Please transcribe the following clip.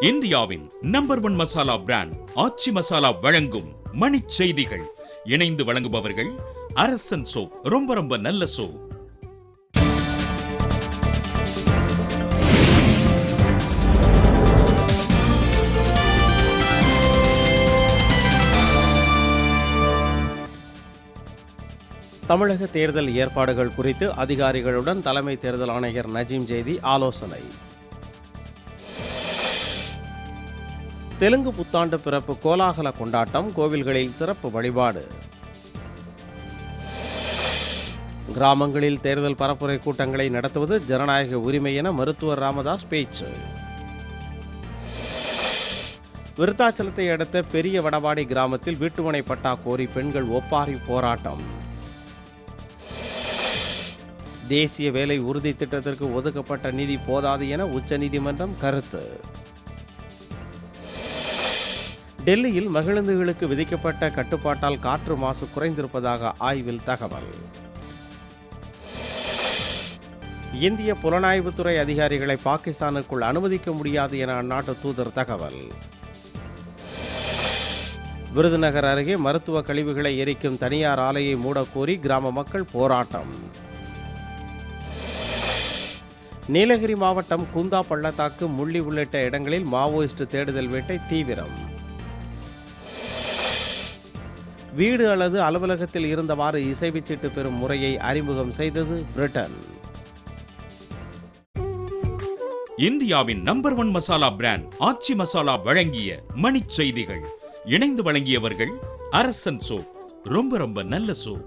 இந்தியாவின் number 1 masala brand ஆச்சி மசாலா வழங்கும் மணிச் செய்திகள். இணைந்து வழங்குபவர்கள் அரசன் சோப். ரொம்ப நல்ல சோப். தமிழக தேர்தல் ஏற்பாடுகள் குறித்து அதிகாரிகளுடன் தலைமை தேர்தல் ஆணையர் நஜீம் ஜெய்தி ஆலோசனை. தெலுங்கு புத்தாண்டு பிறப்பு கோலாகல கொண்டாட்டம், கோவில்களில் சிறப்பு வழிபாடு. கிராமங்களில் தேர்தல் பரப்புரை கூட்டங்களை நடத்துவது ஜனநாயக உரிமை என மருத்துவர் ராமதாஸ் பேச்சு. விருத்தாச்சலத்தை அடுத்த பெரிய வடவாடி கிராமத்தில் வீட்டுமனை பட்டா கோரி பெண்கள் ஒப்பாரி போராட்டம். தேசிய வேலை உறுதி திட்டத்திற்கு ஒதுக்கப்பட்ட நிதி போதாது என உச்சநீதிமன்றம் கருத்து. டெல்லியில் மகிழுந்துகளுக்கு விதிக்கப்பட்ட கட்டுப்பாட்டால் காற்று மாசு குறைந்திருப்பதாக ஆய்வில் தகவல். இந்திய புலனாய்வுத்துறை அதிகாரிகளை பாகிஸ்தானுக்குள் அனுமதிக்க முடியாது என அந்நாட்டு தூதர் தகவல். விருதுநகர் அருகே மருத்துவ கழிவுகளை எரிக்கும் தனியார் ஆலையை மூடக்கோரி கிராம மக்கள் போராட்டம். நீலகிரி மாவட்டம் குந்தா பள்ளத்தாக்கு, முள்ளி உள்ளிட்ட இடங்களில் மாவோயிஸ்ட் தேடுதல் வேட்டை தீவிரம். வீடு அல்லது அலுவலகத்தில் இருந்தவாறு இசைவுச்சீட்டு பெறும் முறையை அறிமுகம் செய்தது பிரிட்டன். இந்தியாவின் நம்பர் 1 மசாலா பிராண்ட் ஆச்சி மசாலா வழங்கிய மணிச் செய்திகள். இணைந்து வழங்கியவர்கள் அரசன் சோப். ரொம்ப நல்ல சோப்.